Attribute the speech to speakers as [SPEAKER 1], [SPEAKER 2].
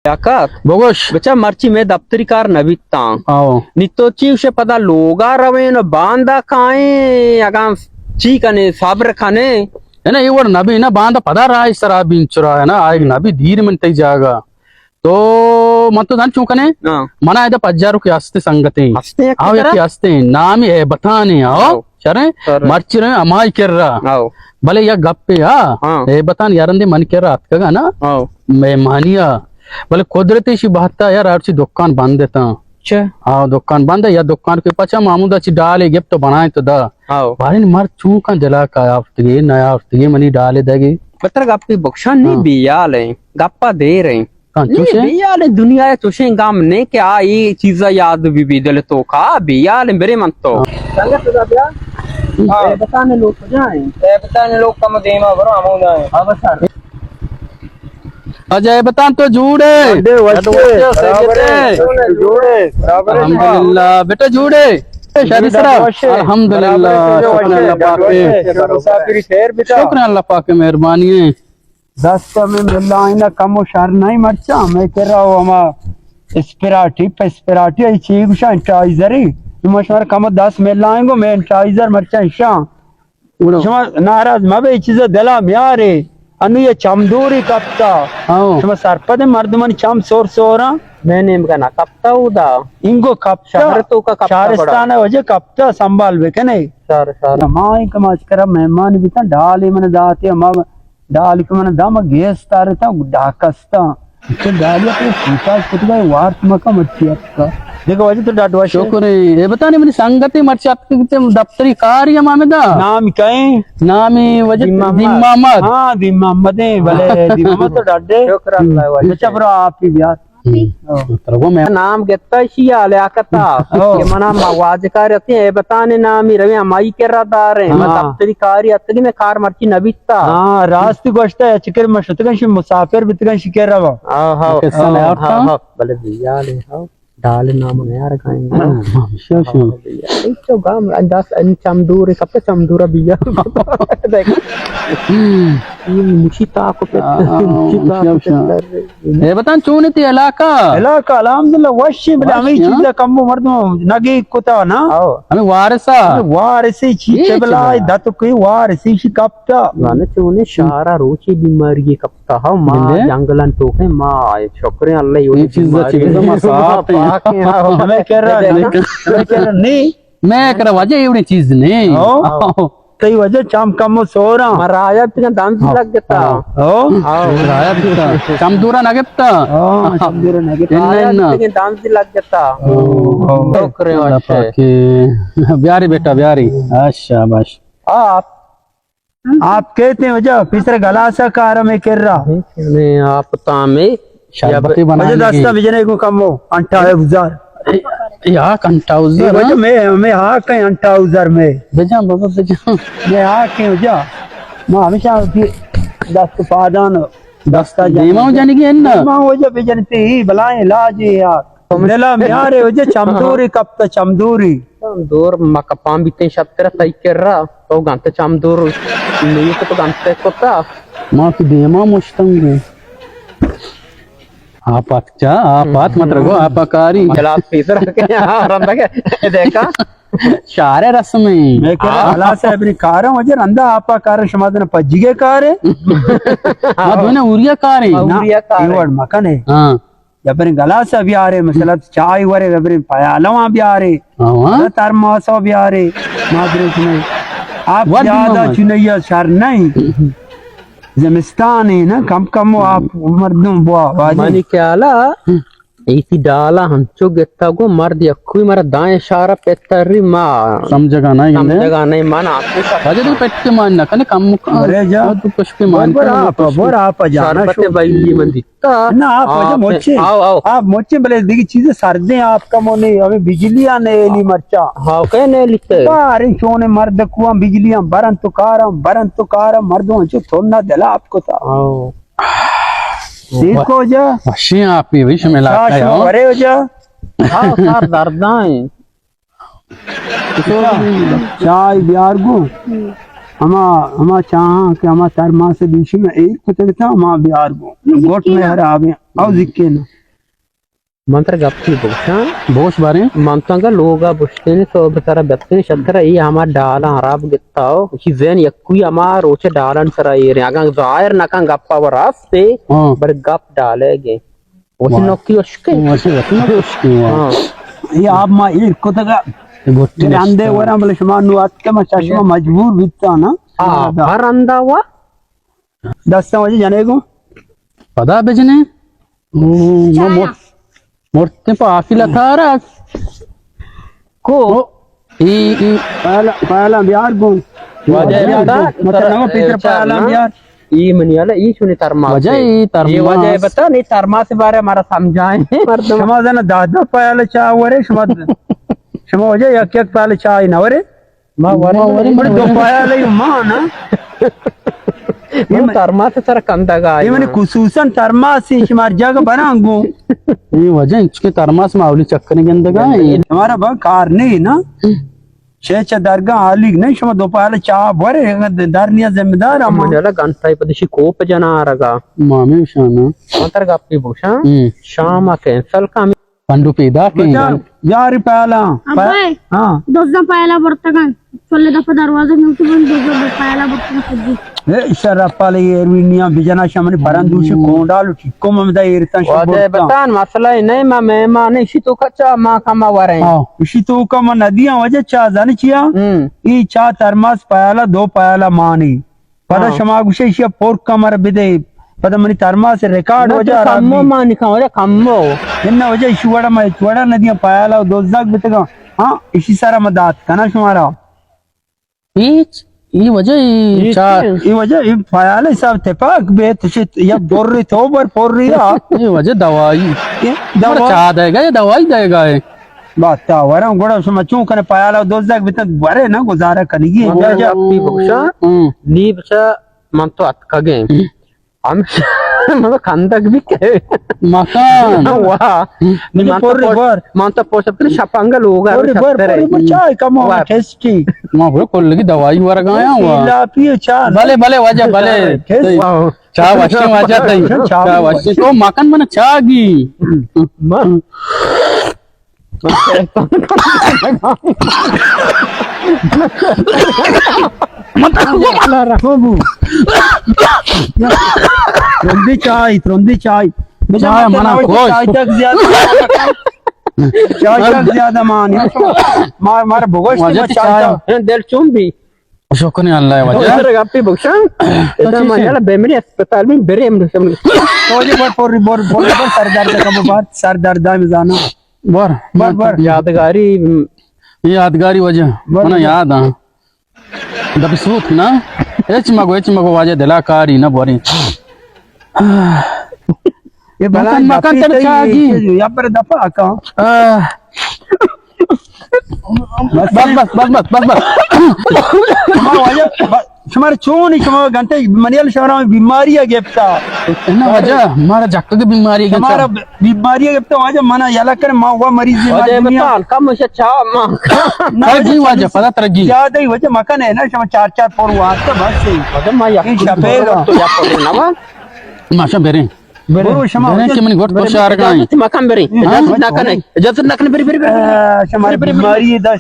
[SPEAKER 1] Yakat.
[SPEAKER 2] Bogosh.
[SPEAKER 1] Baca marci me daftari kar nabitang.
[SPEAKER 2] आओ
[SPEAKER 1] Nitochi ushe pada loga rawen banda kae agam chikane sabar khane.
[SPEAKER 2] है ना ये word नबी ना बांधा पदा रहा इस तरह बिंचुरा है ना आएग नबी धीर में तय जाएगा तो मत तो दान चूकने मना है तो पज्जारू की आस्ते संगते आओ या की आस्ते नाम है बताने आओ चरे मर्ची रहे अमाई कर रहा भले या गप्पे है बतान यारंदे मन कर रहा आपका ना मैं मानिया भले कुदरती सी बात है यार आपसी दुकान बंद देता हाँ दुकान बंद है या दुकान के पचा मामूदा ची डाले गिफ्ट तो बनाए तो दा भारी मर चूका जला का आफ्तगे नया आफ्तगे मनी डाले देगी
[SPEAKER 1] पत्र गप्पी बख्शा नहीं बियाल है गप्पा दे रहे बियाल है दुनिया है तुझे गाम ने क्या ये चीज़ा याद भी दिल तो खा बियाल मेरे मन तो बताने लोग बताने लोग कम देमा बरो आमोदा है बस
[SPEAKER 2] अजय बतान तो झूठे अल्हम्दुलिल्लाह बेटा झूठे अल्हम्दुलिल्लाह शुक्र अल्लाह पाक मेहरबानी है
[SPEAKER 3] रास्ते में मिला ना कम शर नहीं मरचा मैं कह रहा हूँ हमारा स्पिराटी चीज एंटाइजरी मशवर कम 10 मिल आएंगे मैं एंटाइजर मरचा शाम नाराज मबे चीज दिला म्यारे अनु ये चमदूरी कप्ता शमा सरपद मर्दमन चम सोर सोरा
[SPEAKER 1] मैंने ना कप्ता उदा
[SPEAKER 3] इंगो कप्ता
[SPEAKER 1] शहर तो का कप्ता
[SPEAKER 3] शारिस्तान है वजह कप्ता संभाल वे कने
[SPEAKER 1] सर
[SPEAKER 3] माई कमाज करा मेहमान भी था डाली मन दाते हम डाल के मन दम गैस तारे था डाकस्ता तो डाली अपने सीता कुतगा वार्त मका मच्छी का देखो वजह तो डाटवा
[SPEAKER 2] शुक्र है ये बताने मेरी संगति मर्ची आपके दफ्तरी कार्य मामेदा
[SPEAKER 3] नाम कहीं
[SPEAKER 2] नाम ही वजह दिमामद
[SPEAKER 3] हाँ दिमामद है भले दिमामद तो डाटे
[SPEAKER 1] शुक्र अल्लाह
[SPEAKER 3] अच्छा ब्रो आप ही ब्याह
[SPEAKER 2] वो मैं
[SPEAKER 1] नाम गेता शिया ले आकता ये मना आवाज कार्य है बताने नाम ही रवि हमारी के रदार है मैं दफ्तरी कार्य अतगी में कार मर्ची नबीता
[SPEAKER 3] हां रास्ते गोश्त है चिकर मशतगन शि मुसाफिर बितगन शि के रवा
[SPEAKER 2] हां कैसा ले आता
[SPEAKER 1] भले दिया ले हां डाल नाम ने यार खाएंगे तो गाम 10 चमदूर कब चमदूरा बिया देख ये मुशीता को
[SPEAKER 2] ये बता चूने ती इलाका
[SPEAKER 3] अल्हम्दुलिल्लाह वशी बले हमें चीज कम मर्द नगी कुता ना
[SPEAKER 2] हमें वारसी
[SPEAKER 3] चीचे बला दत कोई वारसी शी कप्ता
[SPEAKER 1] माने चूने सारा रोची बीमारी कप्ता हा मां जंगलन तो है मां शुक्र अल्लाह ये
[SPEAKER 2] चीज मसा
[SPEAKER 3] हमें कह रहा नहीं
[SPEAKER 2] मैं कर वजह एवढी चीज नहीं
[SPEAKER 3] कई वजह चाम कम सो रहा
[SPEAKER 1] मराया पिन दांत लग गता
[SPEAKER 2] मराया पिन चमदूरा नगता
[SPEAKER 3] चमदूरा नगता
[SPEAKER 1] पिन दांत लग गता तो करे
[SPEAKER 2] के प्यारी बेटा प्यारी अच्छा बस
[SPEAKER 3] आप कहते हैं वजह पिछले गलासा कार में कर रहा
[SPEAKER 1] मैं आप तामे
[SPEAKER 2] शरबती बना
[SPEAKER 3] वजह दस्ता बिजने को कम हो 58,000
[SPEAKER 2] या कंटाउजर
[SPEAKER 3] वजह मैं हाँ कहीं 58,000 में
[SPEAKER 2] बेजा बाबा बेजा
[SPEAKER 3] मैं हाँ कहीं वजह मैं हमेशा दस्त पादान दस्ता
[SPEAKER 2] देमा जाने की है ना
[SPEAKER 3] मां वजह बिजनती ही बलाएं लाजे यार मेला म्यारे वजह चमदूरी कब चमदूरी
[SPEAKER 1] चमदूर मकपाम बीते शब्द तय कर रहा तो गंत चमदूर नहीं तो गंत कोता
[SPEAKER 2] मां की देमा मुश्तंग आप मत रखो आपाकारी
[SPEAKER 1] गिलास पीस रखे रंदा के देखा
[SPEAKER 2] शारे रस में
[SPEAKER 3] मैं कह रहा हला से अपनी कार वजह रंदा आपाकार समाधन पज्जिगे कार है
[SPEAKER 2] दोने उरिया कार है
[SPEAKER 1] उरिया कार
[SPEAKER 3] वर्ड मकन है
[SPEAKER 2] हां
[SPEAKER 3] अपने गलास भी आ रहे मतलब चाय वरे अपने पयालवा भी आ रहे हां तरमासो भी आ रहे मादरस में आप ज्यादा चुनैया शर नहीं जमिस्तान है ना कम कम आप मर्दों बुआ
[SPEAKER 1] मानी क्या ला ऐसी डाला हंचो गेता को मर्द यक्खु मारा दाएं इशारा पेतरी मां
[SPEAKER 2] समझगा नहीं
[SPEAKER 1] माना
[SPEAKER 2] अजे तो पेट मानना कने कम
[SPEAKER 3] अरे जा
[SPEAKER 2] तू कुछ पे मान
[SPEAKER 3] पर आप जाना
[SPEAKER 1] शरबत भाई मन दिता
[SPEAKER 3] ना आप वजह मोचे
[SPEAKER 1] आओ
[SPEAKER 3] आप मोचे भले देखी चीजें सर्दे आपका मोने हमें बिजलियां ने एली मरचा
[SPEAKER 1] हां कहने लिखते
[SPEAKER 3] अरे सोने मर्द कुआ बिजलियां बरन तो कार मर्दों जो थोड़ा दिला आपको था देखो जा
[SPEAKER 2] वशी आप ही विश में लाता है
[SPEAKER 3] अरे जा
[SPEAKER 1] हां सार दर्दाएं
[SPEAKER 3] चाय बिहार को हमा चाह के हमा 4 माह से दूसरी में एक कुछ था हमा बिहार को गोट में हर आवे आओ जिक्के ना
[SPEAKER 1] Mantra gapti boksha.
[SPEAKER 2] boş bari.
[SPEAKER 1] Mantanga loga bushteni so betara betteni shatra i ama dalan arab gittao. Hizen yakui ama roche dalan sara ire. Agang zair nakan gappa waraste. Bar gap dalege. Osi nokki oshke.
[SPEAKER 2] Osi nokki.
[SPEAKER 3] ये आप माँ ये कोतगा अंदे वरा बोले शुमा नुआत के मैं चश्मा मजबूर बिता ना
[SPEAKER 1] बार अंदा हुआ
[SPEAKER 3] 10 बजे जाने को
[SPEAKER 2] पता बेचने मोर्ते पर आफिला था रहा
[SPEAKER 1] को
[SPEAKER 3] पहला बिहार को मतलब पितर पहला बिहार
[SPEAKER 1] ये मनियाला ये सुनी तरमा ये वजह बता नहीं तरमा से बारे हमारा समझाए
[SPEAKER 3] समाज ना दादा पहले चाय वरे समाज समाज वजह एक एक पहले चाय ना वरे
[SPEAKER 1] माँ वरे
[SPEAKER 3] बड़े दो पहले माँ ना
[SPEAKER 1] ये तरमा से सारा कंधा
[SPEAKER 3] ये मैंने खुसूसन तरमा से शुमार जगह बनाऊंगा
[SPEAKER 2] ये वजह इसके तरमा से मावली चक्कर के अंदर का
[SPEAKER 3] हमारा बग कार नहीं ना शेच दरगाह आली नहीं शुमा दो पहले चाय वरे दारनिया जिम्मेदार हम
[SPEAKER 1] मनियाला गंटा पदशी कोप जना रगा
[SPEAKER 2] मामी शाना
[SPEAKER 1] मंत्र गप्पी बोशा शाम कैंसल का
[SPEAKER 2] पंडू पैदा के
[SPEAKER 3] यार पहला
[SPEAKER 4] हाँ दोस्त पहला बर्तन चले दफा दरवाजा न्यूज़ बंद दोस्त पहला बर्तन सज्जी
[SPEAKER 3] शरापाले एरविनिया बिजना शमनी परंदूशी कोंडालु ठिक्को ममदा एरतन
[SPEAKER 1] वजह बतान मसला नहीं मैं इसी तो कच्चा माँ कमा वरे
[SPEAKER 3] इसी तो कम नदियां वजह चा जाने चिया ई चा तरमास पयाला दो पयाला मानी पदा शमागुशे इशिया पोर्क कमर बिदे पदा मनी तरमास रिकॉर्ड वजह
[SPEAKER 1] कम्मो मानी का वजह कम्मो
[SPEAKER 3] इन्ना वजह इशुवड़ा में इशुवड़ा नदियां पयाला दो जाग बितेगा हाँ इसी सारा मदात कना शुमारा
[SPEAKER 2] ये वजह
[SPEAKER 3] ये वजह ये फयाल हिसाब थे पाक बेत शित या बोर्री तो बर पोर्री आ
[SPEAKER 2] ये वजह दवाई चाह देगा ये दवाई देगा ये
[SPEAKER 3] बात ता वरा गोड़ा समझूं कने फयाल दो जाग बित बरे ना गुजारा करेगी
[SPEAKER 1] वजह अपनी बख्शा नी बचा मन तो अटकगे हम मतलब खंदक भी के
[SPEAKER 2] मकान
[SPEAKER 1] वाह मन तो पोष अपने शपांगा लोग
[SPEAKER 3] चाय कम हो टेस्टी
[SPEAKER 2] मां बोले कोल की दवाई वर गया हुआ
[SPEAKER 3] ला पियो चाय
[SPEAKER 2] भले भले वजह भले चाय वस्ती वजह तई चाय वस्ती तो मकान मन चाय गी
[SPEAKER 3] त्रोंदी चाय
[SPEAKER 2] मना कोई
[SPEAKER 3] चाय तक ज्यादा मानी मार भगोश
[SPEAKER 2] चाय
[SPEAKER 1] दिल चुंबी
[SPEAKER 2] शुक्र अल्लाह वजह
[SPEAKER 1] गप्पी बख्शा इधर मनियाला बेमनी अस्पताल में बेरे हम सब
[SPEAKER 3] बोर सरदार का कब बात सरदार दा में जाना बर
[SPEAKER 2] यादगारी वजह मना याद आ दबी सूत ना एच मगो वजह दिलाकारी ना बोरी
[SPEAKER 3] ये
[SPEAKER 2] मकान तर चागी
[SPEAKER 3] या पर दफा का
[SPEAKER 2] बस
[SPEAKER 3] तुम्हारे चोन ही घंटे मनियल शहर में बीमारी है गिफ्ता
[SPEAKER 2] ना वजह हमारा जक्क की बीमारी है
[SPEAKER 3] हमारा बीमारी है गिफ्ता वजह मना याला कर मां हुआ मरीज
[SPEAKER 1] वजह बता कम से चा मां
[SPEAKER 2] जी वजह पता तरगी
[SPEAKER 3] याद है वजह मकान है ना शमा 4 पोर हुआ तो बस सही
[SPEAKER 1] वजह मां या
[SPEAKER 3] छपेगा
[SPEAKER 1] तो या पोर ना
[SPEAKER 2] माशा बेरे
[SPEAKER 3] शमा
[SPEAKER 2] के मन गोट तो शार का
[SPEAKER 1] मकान बेरे इजाजत ना कने बेरे
[SPEAKER 3] शमा बीमारी है 10